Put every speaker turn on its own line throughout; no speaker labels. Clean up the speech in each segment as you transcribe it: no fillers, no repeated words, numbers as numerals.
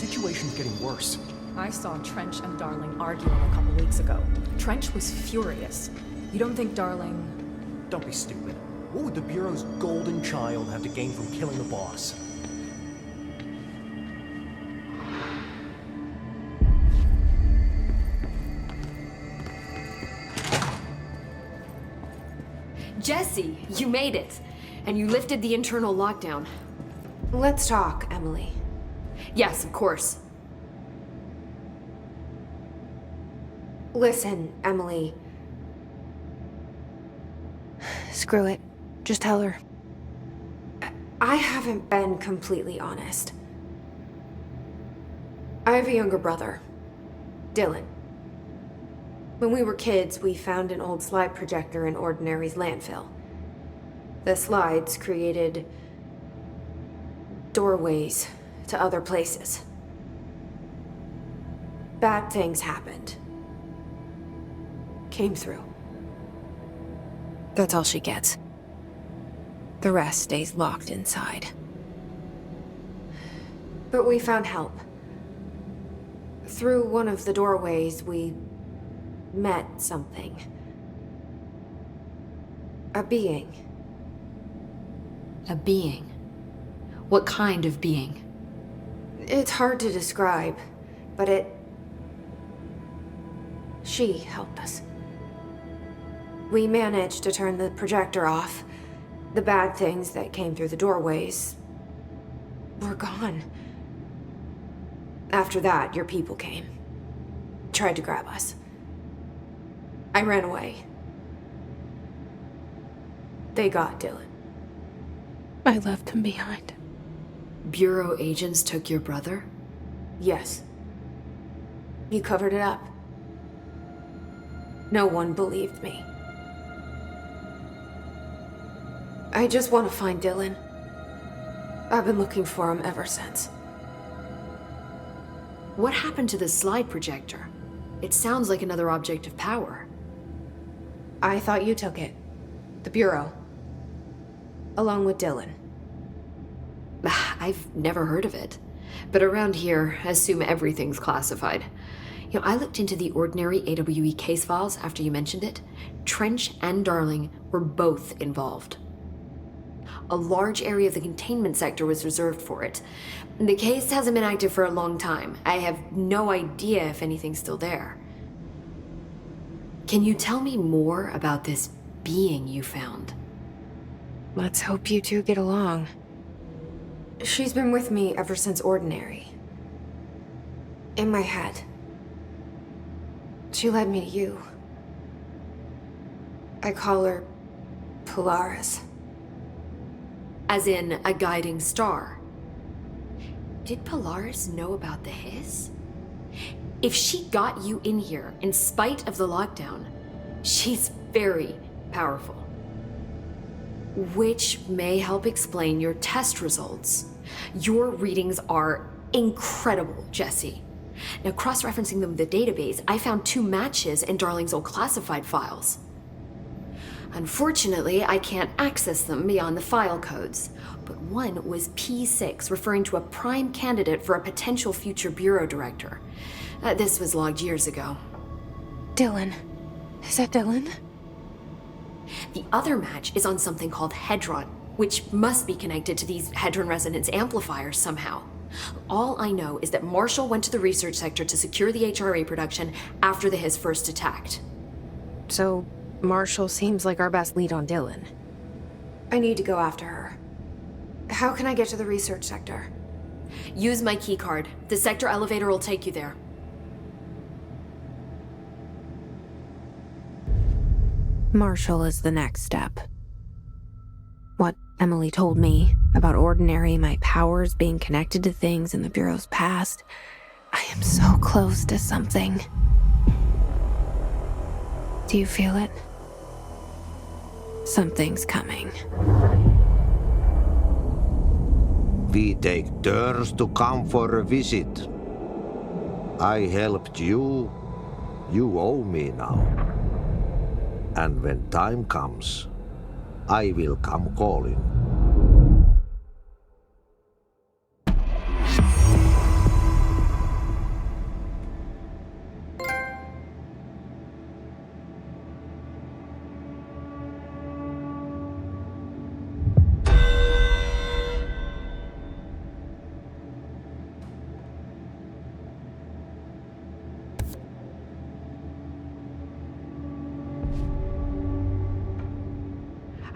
situation's getting worse.
I saw Trench and Darling arguing a couple weeks ago. Trench was furious. You don't think Darling...
Don't be stupid. What would the Bureau's golden child have to gain from killing the boss?
Jesse, you made it. And you lifted the internal lockdown.
Let's talk, Emily.
Yes, of course.
Listen, Emily. Screw it. Just tell her. I haven't been completely honest. I have a younger brother, Dylan. When we were kids, we found an old slide projector in Ordinary's landfill. The slides created doorways to other places. Bad things happened. Came through. That's all she gets. The rest stays locked inside. But we found help. Through one of the doorways, we met something. A being.
A being? What kind of being?
It's hard to describe, but she helped us. We managed to turn the projector off. The bad things that came through the doorways were gone. After that, your people came. Tried to grab us. I ran away. They got Dylan. I left him behind.
Bureau agents took your brother?
Yes. You covered it up. No one believed me. I just want to find Dylan. I've been looking for him ever since.
What happened to the slide projector? It sounds like another object of power.
I thought you took it. The Bureau. Along with Dylan.
I've never heard of it. But around here, I assume everything's classified. You know, I looked into the Ordinary AWE case files after you mentioned it. Trench and Darling were both involved. A large area of the containment sector was reserved for it. The case hasn't been active for a long time. I have no idea if anything's still there. Can you tell me more about this being you found?
Let's hope you two get along. She's been with me ever since Ordinary. In my head. She led me to you. I call her Polaris.
As in a guiding star. Did Polaris know about the hiss? If she got you in here in spite of the lockdown, she's very powerful. Which may help explain your test results. Your readings are incredible, Jesse. Now, cross-referencing them with the database, I found 2 matches in Darling's old classified files. Unfortunately, I can't access them beyond the file codes, but one was P6, referring to a prime candidate for a potential future bureau director. This was logged years ago.
Dylan. Is that Dylan?
The other match is on something called Hedron, which must be connected to these Hedron resonance amplifiers somehow. All I know is that Marshall went to the research sector to secure the HRA production after the Hiss first attacked.
So, Marshall seems like our best lead on Dylan. I need to go after her. How can I get to the research sector?
Use my keycard. The sector elevator will take you there.
Marshall is the next step. What Emily told me about Ordinary, my powers being connected to things in the Bureau's past. I am so close to something. Do you feel it? Something's coming.
We take turns to come for a visit. I helped you. You owe me now. And when time comes, I will come calling.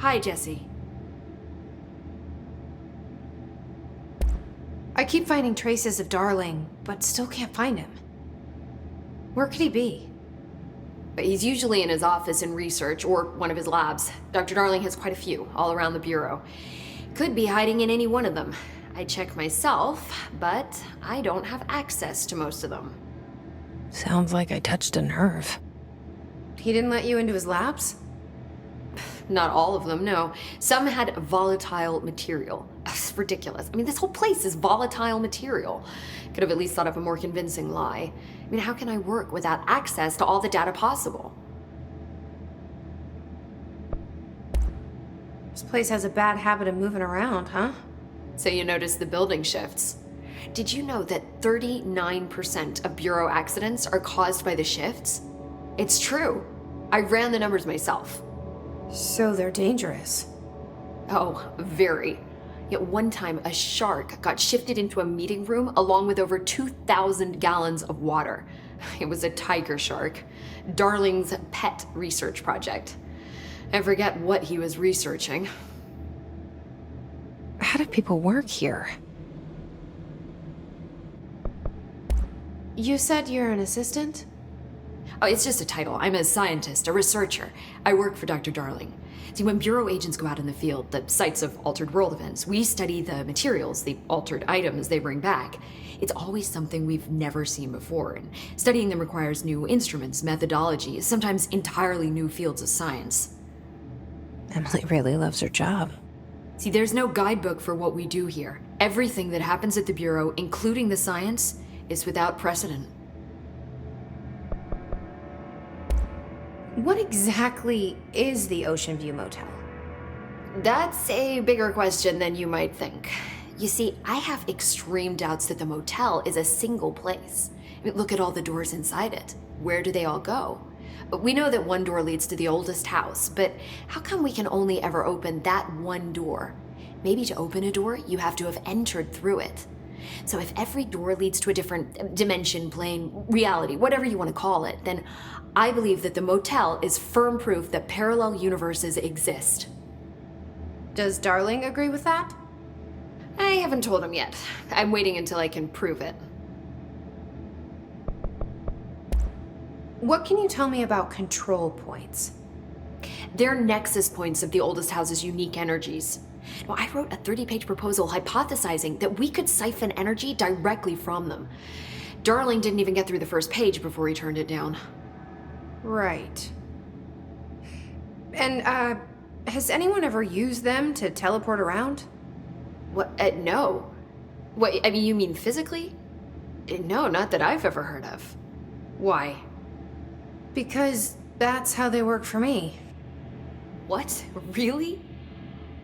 Hi, Jesse.
I keep finding traces of Darling, but still can't find him. Where could he be?
But he's usually in his office in research or one of his labs. Dr. Darling has quite a few all around the Bureau. Could be hiding in any one of them. I check myself, but I don't have access to most of them.
Sounds like I touched a nerve. He didn't let you into his labs?
Not all of them, no. Some had volatile material. It's ridiculous. I mean, this whole place is volatile material. Could have at least thought of a more convincing lie. I mean, how can I work without access to all the data possible?
This place has a bad habit of moving around, huh?
So you notice the building shifts. Did you know that 39% of Bureau accidents are caused by the shifts? It's true. I ran the numbers myself.
So they're dangerous.
Oh, very. Yet one time, a shark got shifted into a meeting room along with over 2,000 gallons of water. It was a tiger shark. Darling's pet research project. I forget what he was researching.
How do people work here? You said you're an assistant?
Oh, it's just a title. I'm a scientist, a researcher. I work for Dr. Darling. See, when Bureau agents go out in the field, the sites of altered world events, we study the materials, the altered items they bring back. It's always something we've never seen before, and studying them requires new instruments, methodologies, sometimes entirely new fields of science.
Emily really loves her job.
See, there's no guidebook for what we do here. Everything that happens at the Bureau, including the science, is without precedent.
What exactly is the Ocean View Motel?
That's a bigger question than you might think. You see, I have extreme doubts that the motel is a single place. I mean, look at all the doors inside it. Where do they all go? We know that one door leads to the oldest house, but how come we can only ever open that one door? Maybe to open a door, you have to have entered through it. So if every door leads to a different dimension, plane, reality, whatever you want to call it, then I believe that the motel is firm proof that parallel universes exist.
Does Darling agree with that?
I haven't told him yet. I'm waiting until I can prove it.
What can you tell me about control points?
They're nexus points of the oldest house's unique energies. Now, I wrote a 30-page proposal hypothesizing that we could siphon energy directly from them. Darling didn't even get through the first page before he turned it down.
Right. And, has anyone ever used them to teleport around?
What? No. What, I mean, you mean physically? No, not that I've ever heard of. Why?
Because that's how they work for me.
What? Really?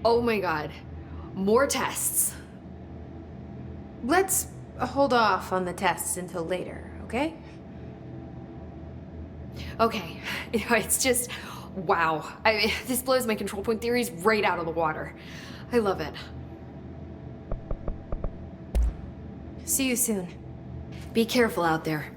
Oh my god. More tests.
Let's hold off on the tests until later, okay?
Okay. It's just, wow. This blows my control point theories right out of the water. I love it.
See you soon.
Be careful out there.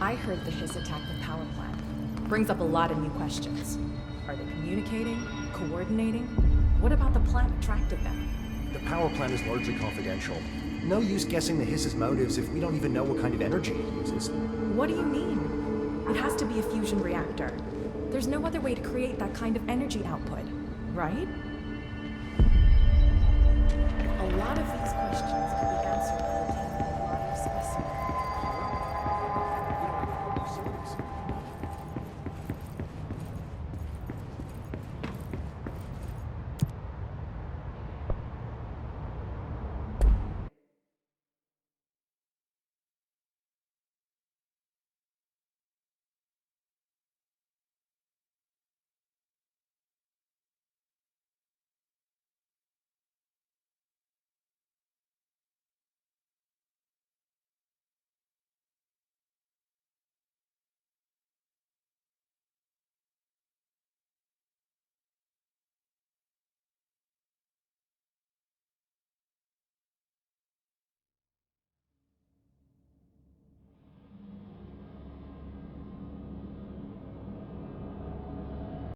I heard the Hiss attacked the power plant. Brings up a lot of new questions. Are they communicating? Coordinating? What about the plant attracted them?
The power plant is largely confidential. No use guessing the Hiss's motives if we don't even know what kind of energy it uses.
What do you mean? It has to be a fusion reactor. There's no other way to create that kind of energy output, right? A lot of these questions can be answered by obtaining a live specimen.